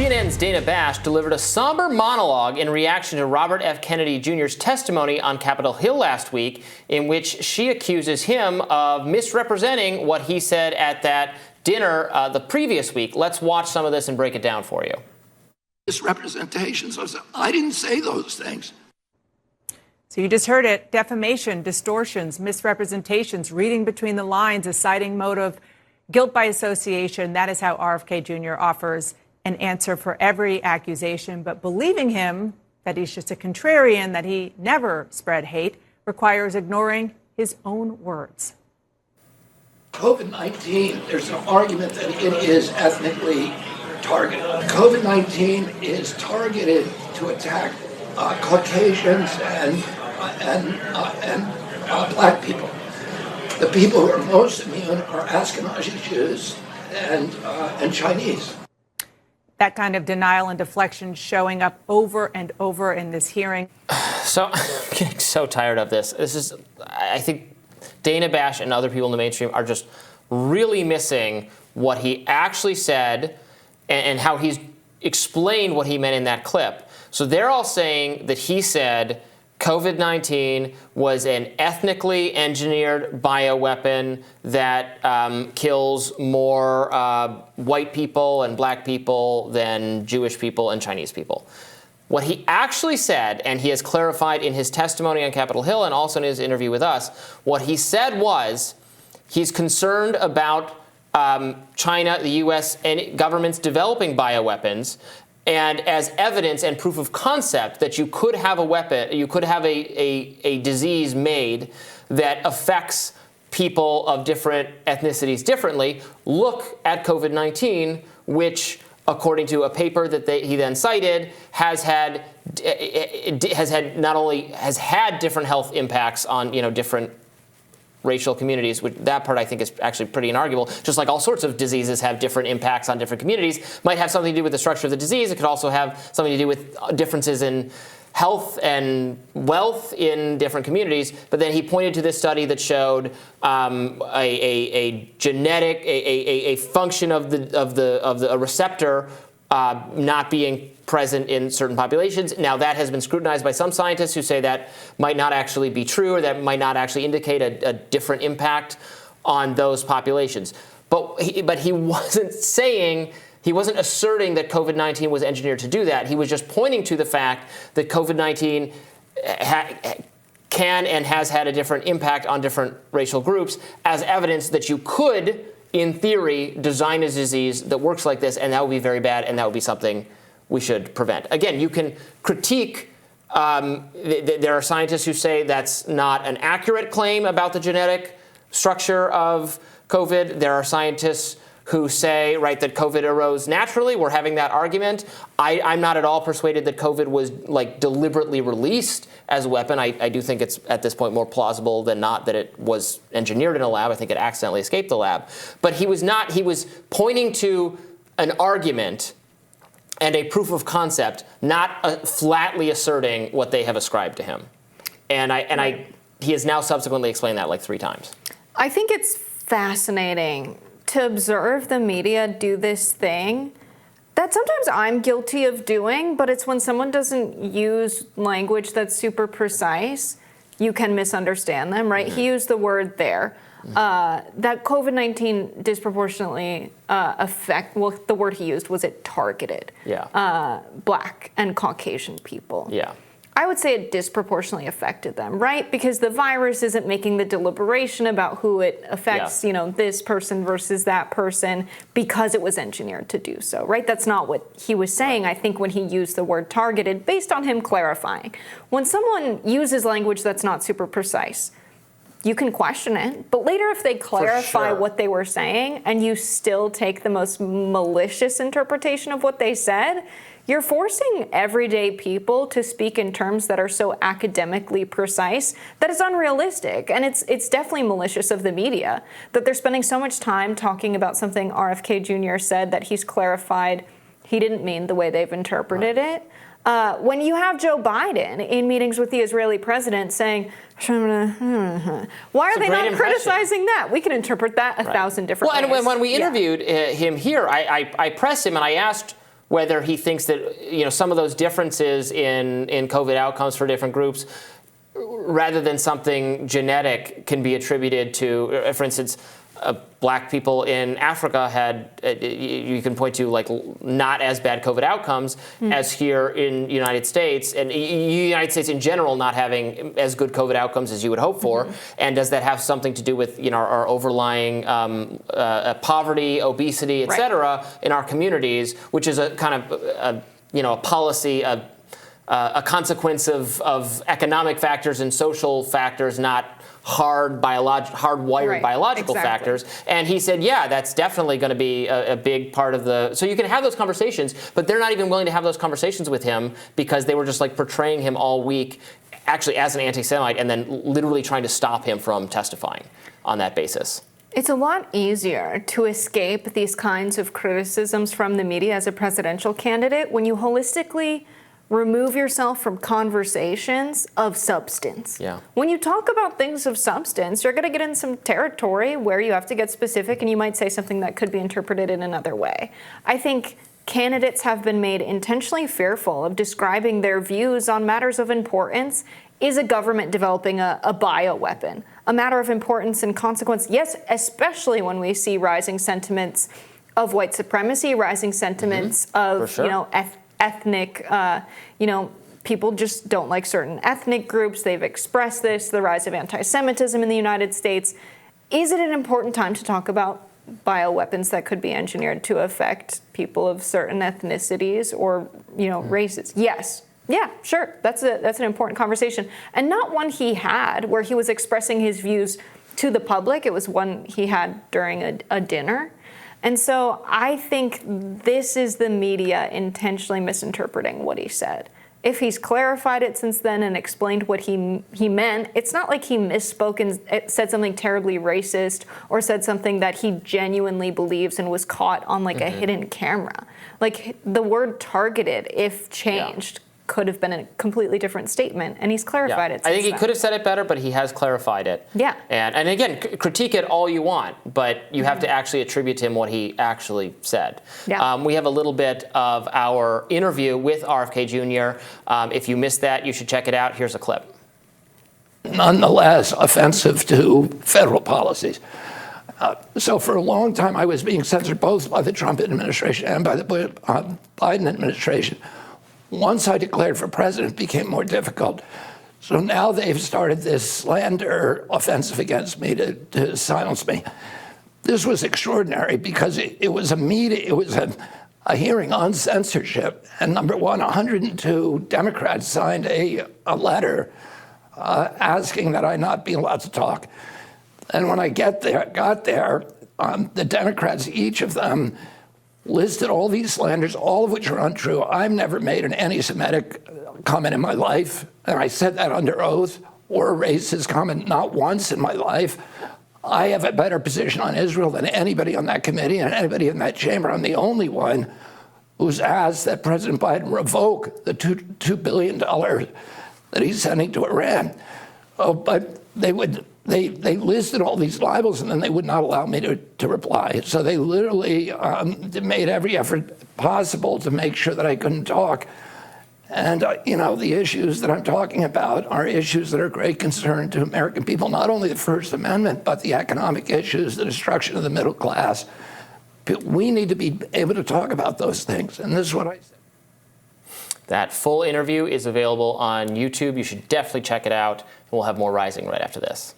CNN's Dana Bash delivered a somber monologue in reaction to Robert F. Kennedy Jr.'s testimony on Capitol Hill last week, in which she accuses him of misrepresenting what he said at that dinner the previous week. Let's watch some of this and break it down for you. Misrepresentations. I didn't say those things. So you just heard it. Defamation, distortions, misrepresentations, reading between the lines, assigning motive, guilt by association. That is how RFK Jr. offers an answer for every accusation. But believing him that he's just a contrarian, that he never spread hate, requires ignoring his own words. COVID-19, there's an argument that it is ethnically targeted. COVID-19 is targeted to attack Caucasians and black people. The people who are most immune are Ashkenazi Jews and Chinese. That kind of denial and deflection showing up over and over in this hearing. So I'm getting so tired of this. I think Dana Bash and other people in the mainstream are just really missing what he actually said and how he's explained what he meant in that clip. So they're all saying that he said COVID-19 was an ethnically engineered bioweapon that kills more white people and black people than Jewish people and Chinese people. What he actually said, and he has clarified in his testimony on Capitol Hill and also in his interview with us, what he said was he's concerned about China, the U.S., and governments developing bioweapons, and as evidence and proof of concept that you could have a weapon, you could have a disease made that affects people of different ethnicities differently, look at COVID-19, which, according to a paper that he then cited, has had different health impacts on different racial communities, which that part I think is actually pretty inarguable. Just like all sorts of diseases have different impacts on different communities, might have something to do with the structure of the disease. It could also have something to do with differences in health and wealth in different communities. But then he pointed to this study that showed a genetic, a function of a receptor not being present in certain populations. Now, that has been scrutinized by some scientists who say that might not actually be true, or that might not actually indicate a different impact on those populations. But he wasn't saying, he wasn't asserting that COVID-19 was engineered to do that. He was just pointing to the fact that COVID-19 can and has had a different impact on different racial groups as evidence that you could, in theory, design a disease that works like this, and that would be very bad, and that would be something we should prevent. Again, you can critique. There are scientists who say that's not an accurate claim about the genetic structure of COVID. There are scientists who say, right, that COVID arose naturally. We're having that argument. I'm not at all persuaded that COVID was deliberately released as a weapon. I do think it's at this point more plausible than not that it was engineered in a lab. I think it accidentally escaped the lab. But he was pointing to an argument and a proof of concept, not flatly asserting what they have ascribed to him. And he has now subsequently explained that 3 times. I think it's fascinating to observe the media do this thing that sometimes I'm guilty of doing, but it's when someone doesn't use language that's super precise, you can misunderstand them, right? Mm-hmm. He used the word there. That COVID-19 disproportionately the word he used was it targeted Black and Caucasian people. Yeah. I would say it disproportionately affected them, right? Because the virus isn't making the deliberation about who it affects, this person versus that person because it was engineered to do so, right? That's not what he was saying, I think, when he used the word targeted, based on him clarifying. When someone uses language that's not super precise, you can question it, but later if they clarify what they were saying and you still take the most malicious interpretation of what they said, you're forcing everyday people to speak in terms that are so academically precise that is unrealistic. And it's definitely malicious of the media that they're spending so much time talking about something RFK Jr. said that he's clarified he didn't mean the way they've interpreted it. When you have Joe Biden in meetings with the Israeli president saying, why are they not criticizing that? We can interpret that 1,000 different ways. And when we interviewed him here, I pressed him and I asked, whether he thinks that some of those differences in COVID outcomes for different groups, rather than something genetic, can be attributed to, for instance, black people in Africa had, you can point to like not as bad COVID outcomes as here in the United States, and the United States in general not having as good COVID outcomes as you would hope for. And does that have something to do with our overlying poverty, obesity, et cetera, in our communities, which is a kind of a policy, a consequence of economic factors and social factors, not hardwired biological factors. And he said, yeah, that's definitely going to be a big part of the. So you can have those conversations, but they're not even willing to have those conversations with him because they were just like portraying him all week, actually as an anti-Semite, and then literally trying to stop him from testifying on that basis. It's a lot easier to escape these kinds of criticisms from the media as a presidential candidate when you holistically remove yourself from conversations of substance. Yeah. When you talk about things of substance, you're going to get in some territory where you have to get specific, and you might say something that could be interpreted in another way. I think candidates have been made intentionally fearful of describing their views on matters of importance. Is a government developing a bioweapon a matter of importance and consequence? Yes, especially when we see rising sentiments of white supremacy, rising sentiments of ethnic, people just don't like certain ethnic groups. They've expressed this, the rise of anti-Semitism in the United States. Is it an important time to talk about bioweapons that could be engineered to affect people of certain ethnicities or, races? Yes. Yeah, sure. That's an important conversation. And not one he had where he was expressing his views to the public. It was one he had during a dinner. And so I think this is the media intentionally misinterpreting what he said. If he's clarified it since then and explained what he meant, it's not like he misspoke and said something terribly racist or said something that he genuinely believes and was caught on like a hidden camera. Like the word targeted, if changed, could have been a completely different statement, and he's clarified it since I think he then. could have said it better, but he has clarified it. Yeah. And again, critique it all you want, but you have to actually attribute to him what he actually said. Yeah. We have a little bit of our interview with RFK Jr. If you missed that, you should check it out. Here's a clip. Nonetheless, offensive to federal policies. So for a long time, I was being censored both by the Trump administration and by the Biden administration. Once I declared for president, it became more difficult. So now they've started this slander offensive against me to silence me. This was extraordinary because it was a meeting, it was a hearing on censorship. And number one, 102 Democrats signed a letter asking that I not be allowed to talk. And when I got there, the Democrats, each of them, listed all these slanders, all of which are untrue. I've never made an anti-Semitic comment in my life, and I said that under oath, or a racist comment not once in my life. I have a better position on Israel than anybody on that committee and anybody in that chamber. I'm the only one who's asked that President Biden revoke the $2 billion that he's sending to Iran. But they listed all these libels, and then they would not allow me to reply. So they literally made every effort possible to make sure that I couldn't talk. And, the issues that I'm talking about are issues that are of great concern to American people, not only the First Amendment, but the economic issues, the destruction of the middle class. We need to be able to talk about those things, and this is what I said. That full interview is available on YouTube. You should definitely check it out. We'll have more Rising right after this.